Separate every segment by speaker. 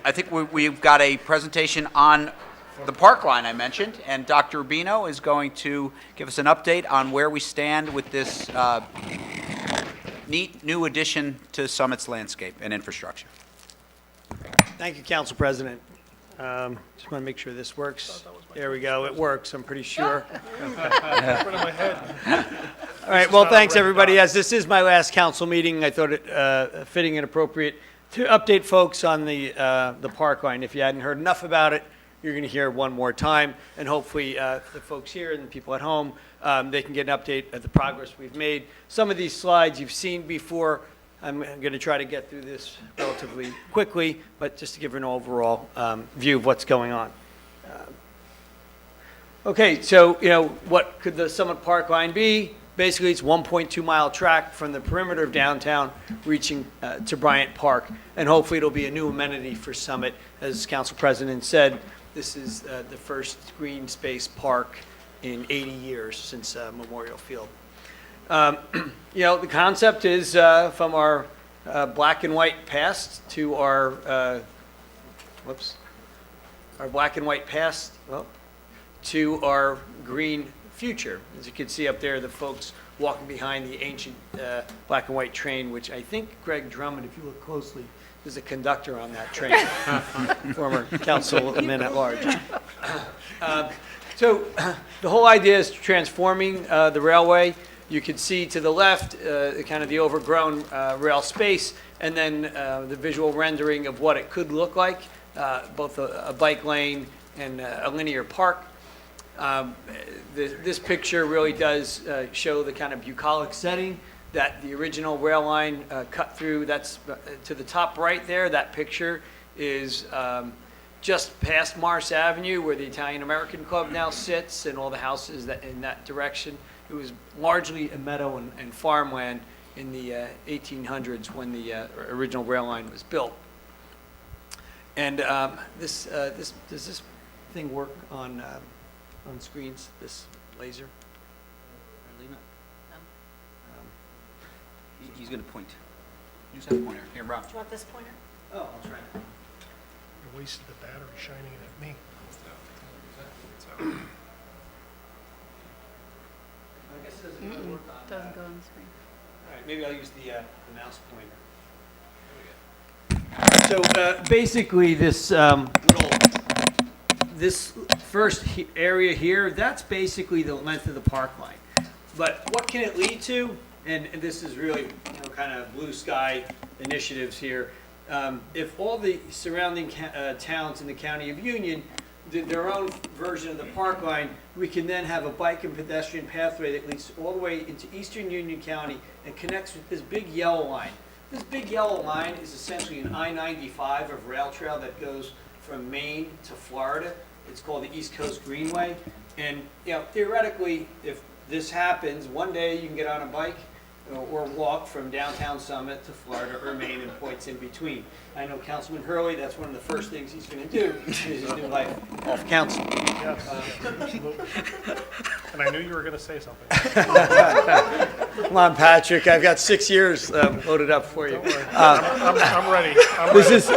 Speaker 1: I think we've got a presentation on the Parkline I mentioned, and Dr. Rubino is going to give us an update on where we stand with this neat new addition to Summit's landscape and infrastructure.
Speaker 2: Thank you, Council President. Just want to make sure this works. There we go. It works, I'm pretty sure. All right, well, thanks, everybody. As this is my last council meeting, I thought it fitting and appropriate to update folks on the Parkline. If you hadn't heard enough about it, you're going to hear one more time, and hopefully the folks here and the people at home, they can get an update of the progress we've made. Some of these slides you've seen before. I'm going to try to get through this relatively quickly, but just to give an overall view of what's going on. Okay, so what could the Summit Parkline be? Basically, it's 1.2-mile track from the perimeter of downtown reaching to Bryant Park, and hopefully it'll be a new amenity for Summit. As Council President said, this is the first green space park in 80 years since Memorial Field. The concept is from our black and white past to our black and white past to our green future. As you can see up there, the folks walking behind the ancient black and white train, which I think Greg Drummond, if you look closely, is a conductor on that train, former councilman at large. So the whole idea is transforming the railway. You can see to the left kind of the overgrown rail space, and then the visual rendering of what it could look like, both a bike lane and a linear park. This picture really does show the kind of bucolic setting that the original rail line cut through. That's to the top right there. That picture is just past Morris Avenue, where the Italian American Club now sits, and all the houses in that direction. It was largely a meadow and farmland in the 1800s when the original rail line was built. And does this thing work on screens? This laser?
Speaker 1: He's going to point. Use that pointer. Here, Rob.
Speaker 3: Do you want this pointer?
Speaker 2: Oh, I'll try.
Speaker 4: You wasted the battery shining it at me.
Speaker 2: I guess it doesn't work on
Speaker 3: Doesn't go on the screen.
Speaker 2: All right, maybe I'll use the mouse pointer. So basically, this this first area here, that's basically the length of the park line. But what can it lead to? And this is really kind of blue sky initiatives here. If all the surrounding towns in the County of Union did their own version of the park line, we can then have a bike and pedestrian pathway that leads all the way into eastern Union County and connects with this big yellow line. This big yellow line is essentially an I-95 of rail trail that goes from Maine to Florida. It's called the East Coast Greenway. And theoretically, if this happens, one day you can get on a bike or walk from downtown Summit to Florida or Maine and points in between. I know Councilman Hurley, that's one of the first things he's going to do in his new life off council.
Speaker 4: Yes. And I knew you were going to say something.
Speaker 2: Come on, Patrick, I've got 6 years loaded up for you.
Speaker 4: I'm ready.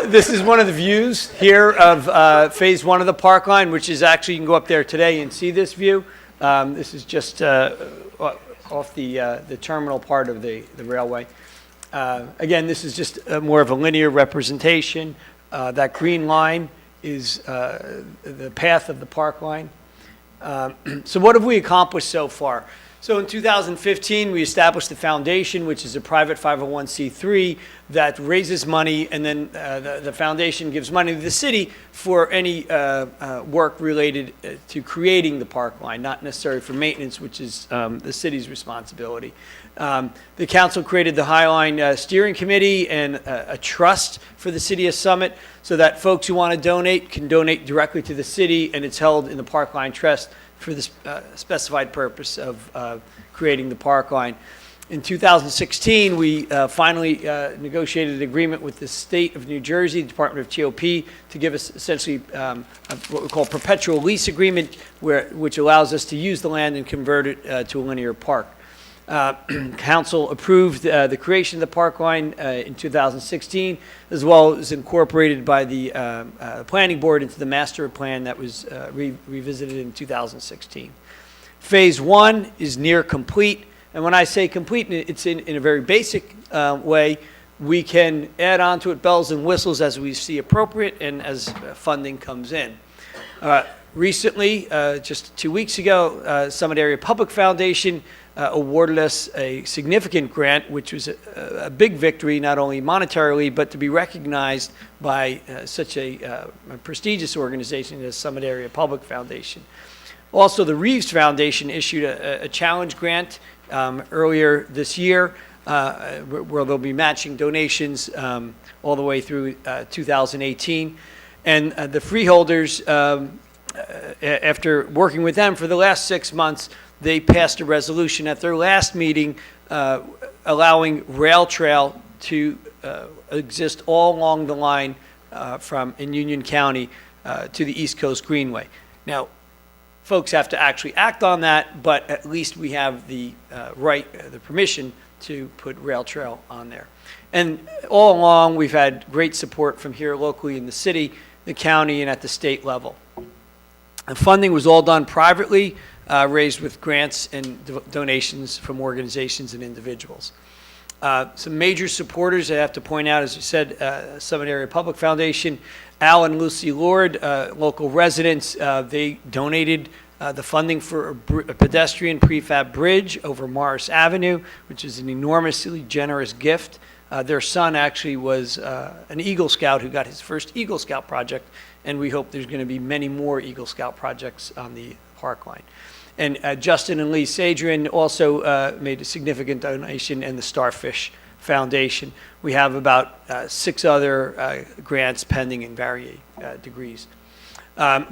Speaker 2: This is one of the views here of phase one of the park line, which is actually, you can go up there today and see this view. This is just off the terminal part of the railway. Again, this is just more of a linear representation. That green line is the path of the park line. So what have we accomplished so far? So in 2015, we established the foundation, which is a private 501c3 that raises money, and then the foundation gives money to the city for any work related to creating the park line, not necessarily for maintenance, which is the city's responsibility. The council created the Highline Steering Committee and a trust for the city of Summit so that folks who want to donate can donate directly to the city, and it's held in the Parkline Trust for the specified purpose of creating the park line. In 2016, we finally negotiated an agreement with the state of New Jersey, the Department of TOP, to give us essentially what we call a perpetual lease agreement, which allows us to use the land and convert it to a linear park. Council approved the creation of the Parkline in 2016, as well as incorporated by the Planning Board into the master plan that was revisited in 2016. Phase 1 is near complete, and when I say complete, it's in a very basic way. We can add on to it bells and whistles as we see appropriate and as funding comes in. Recently, just 2 weeks ago, Summit Area Public Foundation awarded us a significant grant, which was a big victory, not only monetarily, but to be recognized by such a prestigious organization as Summit Area Public Foundation. Also, the Reeves Foundation issued a challenge grant earlier this year, where they'll be matching donations all the way through 2018. And the freeholders, after working with them for the last 6 months, they passed a resolution at their last meeting allowing rail trail to exist all along the line in Union County to the East Coast Greenway. Now, folks have to actually act on that, but at least we have the the permission to put rail trail on there. And all along, we've had great support from here locally in the city, the county, and at the state level. The funding was all done privately, raised with grants and donations from organizations and individuals. Some major supporters I have to point out, as you said, Summit Area Public Foundation, Al and Lucy Lord, local residents, they donated the funding for a pedestrian prefab bridge over Morris Avenue, which is an enormously generous gift. Their son actually was an Eagle Scout who got his first Eagle Scout project, and we hope there's going to be many more Eagle Scout projects on the Parkline. And Justin and Lee Sadrian also made a significant donation, and the Starfish Foundation. We have about 6 other grants pending in varying degrees.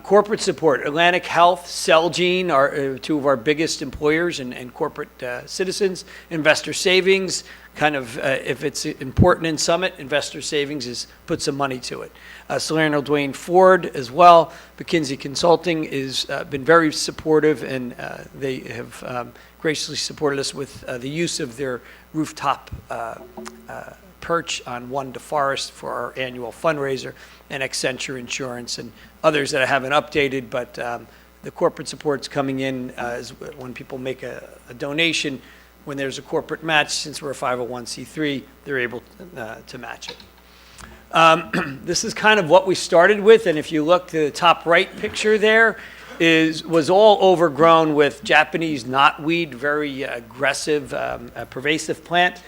Speaker 2: Corporate support. Atlantic Health, Celgene are 2 of our biggest employers and corporate citizens. Investor Savings, kind of, if it's important in Summit, Investor Savings is put some money to it. Salerno Dwayne Ford as well. McKinsey Consulting has been very supportive, and they have graciously supported us with the use of their rooftop perch on 1 DeForest for our annual fundraiser, and Accenture Insurance and others that I haven't updated, but the corporate support's coming in as when people make a donation. When there's a corporate match, since we're a 501c3, they're able to match it. This is kind of what we started with, and if you look to the top right picture there, was all overgrown with Japanese knotweed, very aggressive, pervasive plant.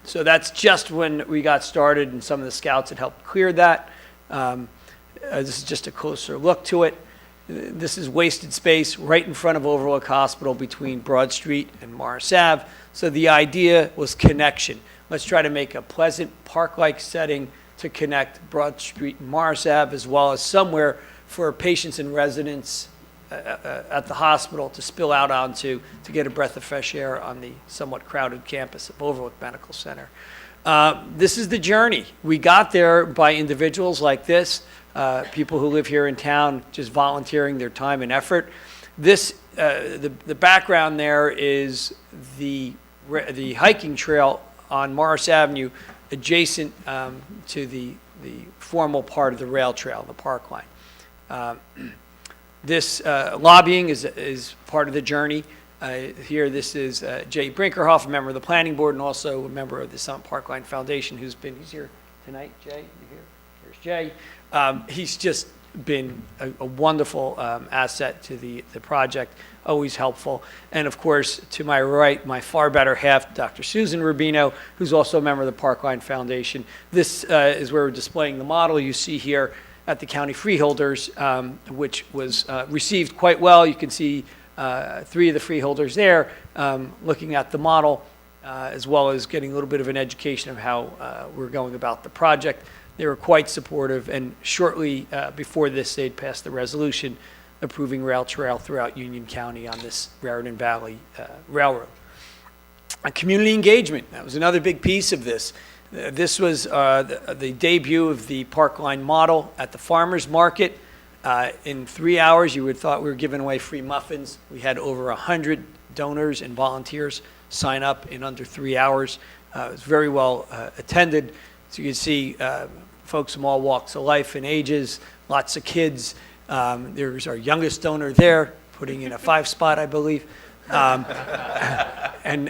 Speaker 2: So that's just when we got started, and some of the scouts had helped clear that. This is just a closer look to it. This is wasted space right in front of Overlook Hospital between Broad Street and Morris Ave. So the idea was connection. Let's try to make a pleasant park-like setting to connect Broad Street and Morris Ave, as well as somewhere for patients and residents at the hospital to spill out onto to get a breath of fresh air on the somewhat crowded campus of Overlook Medical Center. This is the journey. We got there by individuals like this, people who live here in town just volunteering their time and effort. This, the background there is the hiking trail on Morris Avenue adjacent to the formal part of the rail trail, the Parkline. This lobbying is part of the journey. Here, this is Jay Brinkerhoff, a member of the Planning Board and also a member of the Summit Parkline Foundation, he's here tonight. Jay, you here? Here's Jay. He's just been a wonderful asset to the project, always helpful. And of course, to my right, my far better half, Dr. Susan Rubino, who's also a member of the Parkline Foundation. This is where we're displaying the model you see here at the county freeholders, which was received quite well. You can see 3 of the freeholders there looking at the model, as well as getting a little bit of an education of how we're going about the project. They were quite supportive, and shortly before this, they'd passed the resolution approving rail trail throughout Union County on this Raritan Valley Railroad. Community engagement, that was another big piece of this. This was the debut of the Parkline model at the farmers market. In 3 hours, you would have thought we were giving away free muffins. We had over 100 donors and volunteers sign up in under 3 hours. It was very well attended. So you can see folks from all walks of life and ages, lots of kids. There's our youngest donor there, putting in a 5 spot, I believe. And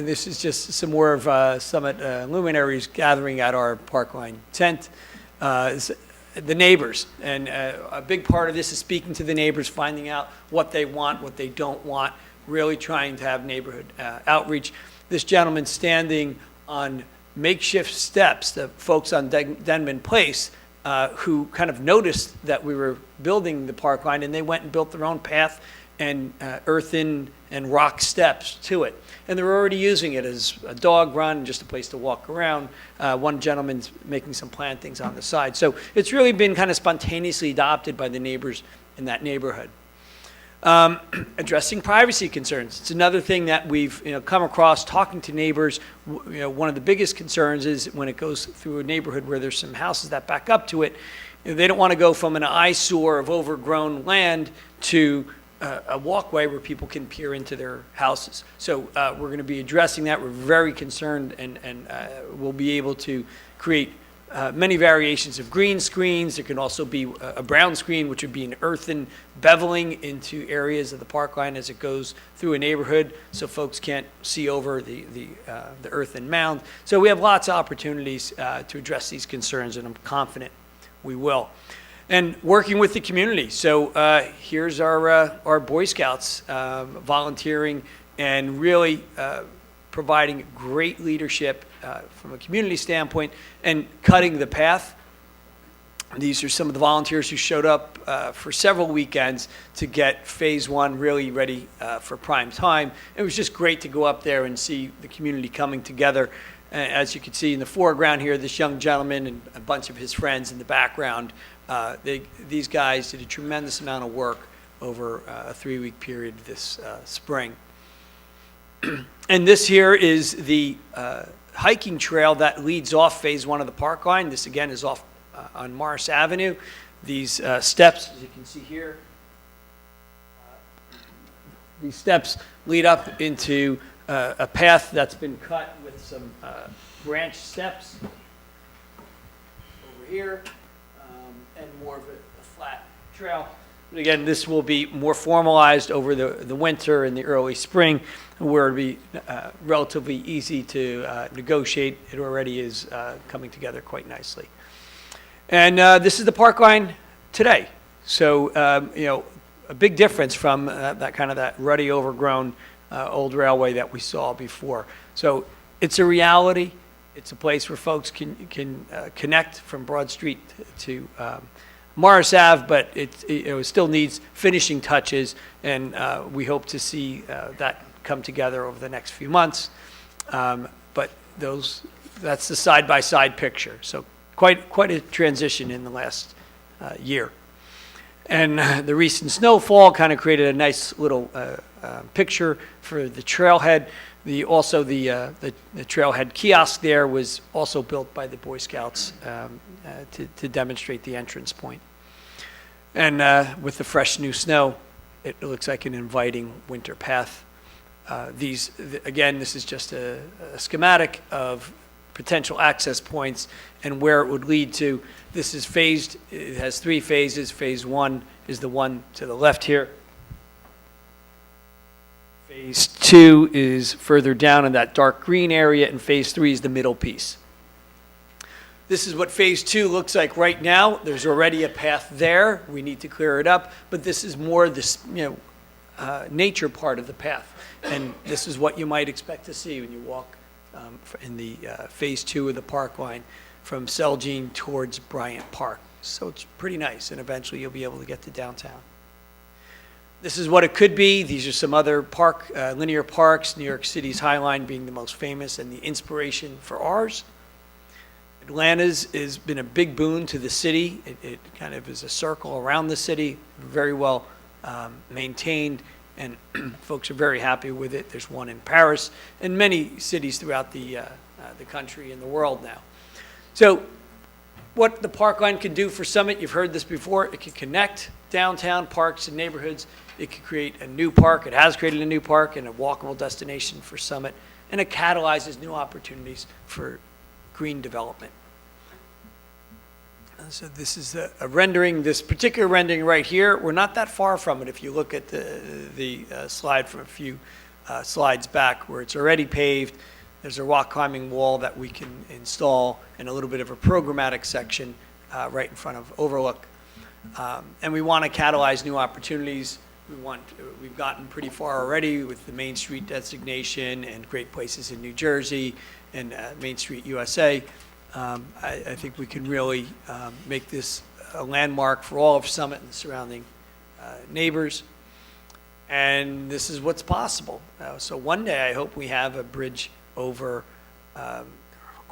Speaker 2: this is just some more of Summit luminaries gathering at our Parkline tent. The neighbors, and a big part of this is speaking to the neighbors, finding out what they want, what they don't want, really trying to have neighborhood outreach. This gentleman standing on makeshift steps, the folks on Denman Place, who kind of noticed that we were building the park line, and they went and built their own path and earthen and rock steps to it. And they're already using it as a dog run, just a place to walk around. One gentleman's making some plantings on the side. So it's really been kind of spontaneously adopted by the neighbors in that neighborhood. Addressing privacy concerns. It's another thing that we've come across talking to neighbors. One of the biggest concerns is when it goes through a neighborhood where there's some houses that back up to it, they don't want to go from an eyesore of overgrown land to a walkway where people can peer into their houses. So we're going to be addressing that. We're very concerned, and we'll be able to create many variations of green screens. There can also be a brown screen, which would be an earthen beveling into areas of the park line as it goes through a neighborhood, so folks can't see over the earthen mound. So we have lots of opportunities to address these concerns, and I'm confident we will. And working with the community. So here's our Boy Scouts volunteering and really providing great leadership from a community standpoint and cutting the path. These are some of the volunteers who showed up for several weekends to get Phase 1 really ready for prime time. It was just great to go up there and see the community coming together. As you can see in the foreground here, this young gentleman and a bunch of his friends in the background. These guys did a tremendous amount of work over a 3-week period this spring. And this here is the hiking trail that leads off Phase 1 of the park line. This again is off on Morris Avenue. These steps, as you can see here, these steps lead up into a path that's been cut with some branch steps over here. And more of a flat trail. But again, this will be more formalized over the winter and the early spring, where it'll be relatively easy to negotiate. It already is coming together quite nicely. And this is the park line today. So, a big difference from that ruddy, overgrown old railway that we saw before. So it's a reality. It's a place where folks can connect from Broad Street to Morris Ave, but it still needs finishing touches, and we hope to see that come together over the next few months. But that's the side-by-side picture. So quite a transition in the last year. And the recent snowfall kind of created a nice little picture for the trailhead. The trailhead kiosk there was also built by the Boy Scouts to demonstrate the entrance point. And with the fresh new snow, it looks like an inviting winter path. Again, this is just a schematic of potential access points and where it would lead to. This is phased. It has 3 phases. Phase 1 is the one to the left here. Phase 2 is further down in that dark green area, and Phase 3 is the middle piece. This is what Phase 2 looks like right now. There's already a path there. We need to clear it up, but this is more this nature part of the path, and this is what you might expect to see when you walk in the Phase 2 of the park line from Celgene towards Bryant Park. So it's pretty nice, and eventually you'll be able to get to downtown. This is what it could be. These are some other linear parks, New York City's High Line being the most famous and the inspiration for ours. Atlanta's has been a big boon to the city. It kind of is a circle around the city, very well maintained, and folks are very happy with it. There's one in Paris and many cities throughout the country and the world now. So what the Parkline can do for Summit, you've heard this before, it can connect downtown parks and neighborhoods. It can create a new park. It has created a new park and a walkable destination for Summit. And it catalyzes new opportunities for green development. So this is a rendering, this particular rendering right here. We're not that far from it if you look at the slide from a few slides back where it's already paved. There's a rock climbing wall that we can install and a little bit of a programmatic section right in front of Overlook. And we want to catalyze new opportunities. We've gotten pretty far already with the Main Street designation and Great Places in New Jersey and Main Street USA. I think we can really make this a landmark for all of Summit and the surrounding neighbors. And this is what's possible. So one day I hope we have a bridge over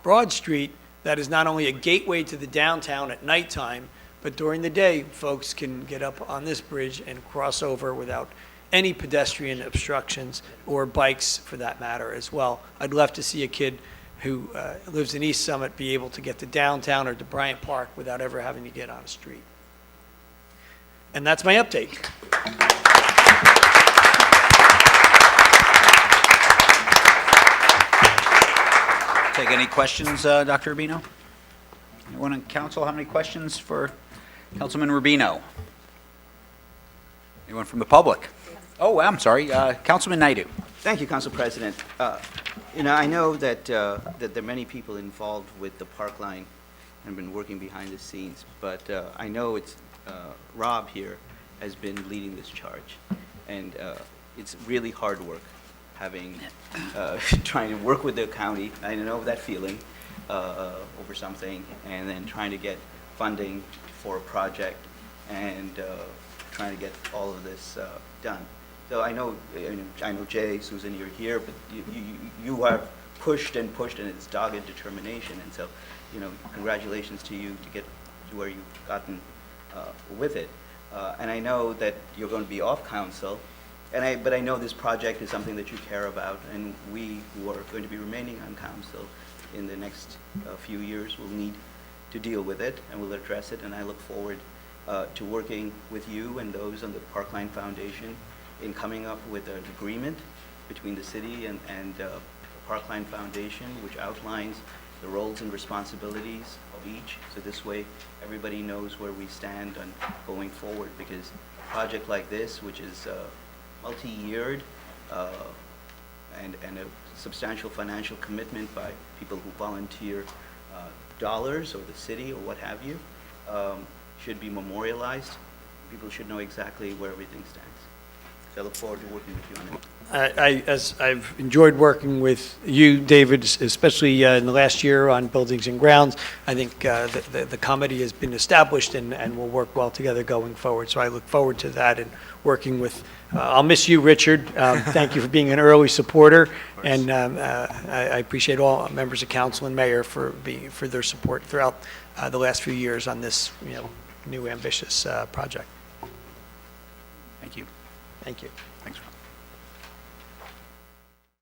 Speaker 2: Broad Street that is not only a gateway to the downtown at nighttime, but during the day, folks can get up on this bridge and cross over without any pedestrian obstructions or bikes for that matter as well. I'd love to see a kid who lives in East Summit be able to get to downtown or to Bryant Park without ever having to get on a street. And that's my update.
Speaker 1: Take any questions, Dr. Rubino? Anyone on council have any questions for Councilman Rubino? Anyone from the public? Oh, I'm sorry, Councilman Naidu.
Speaker 3: Thank you, Council President. I know that that there are many people involved with the Parkline and been working behind the scenes, but I know it's Rob here has been leading this charge, and it's really hard work having trying to work with the county. I know that feeling over something, and then trying to get funding for a project and trying to get all of this done. So I know Jay, Susan, you're here, but you have pushed and pushed, and it's dogged determination. And so, congratulations to you to get to where you've gotten with it. And I know that you're going to be off council, but I know this project is something that you care about, and we who are going to be remaining on council in the next few years will need to deal with it, and we'll address it. And I look forward to working with you and those on the Parkline Foundation in coming up with an agreement between the city and the Parkline Foundation, which outlines the roles and responsibilities of each. So this way, everybody knows where we stand on going forward, because a project like this, which is multi-yeared and a substantial financial commitment by people who volunteer dollars or the city or what have you, should be memorialized. People should know exactly where everything stands. So I look forward to working with you on it.
Speaker 2: As I've enjoyed working with you, David, especially in the last year on buildings and grounds, I think the committee has been established and will work well together going forward. So I look forward to that and working with, I'll miss you, Richard. Thank you for being an early supporter. And I appreciate all members of council and mayor for their support throughout the last few years on this new ambitious project.
Speaker 1: Thank you.
Speaker 2: Thank you.
Speaker 1: Thanks, Rob.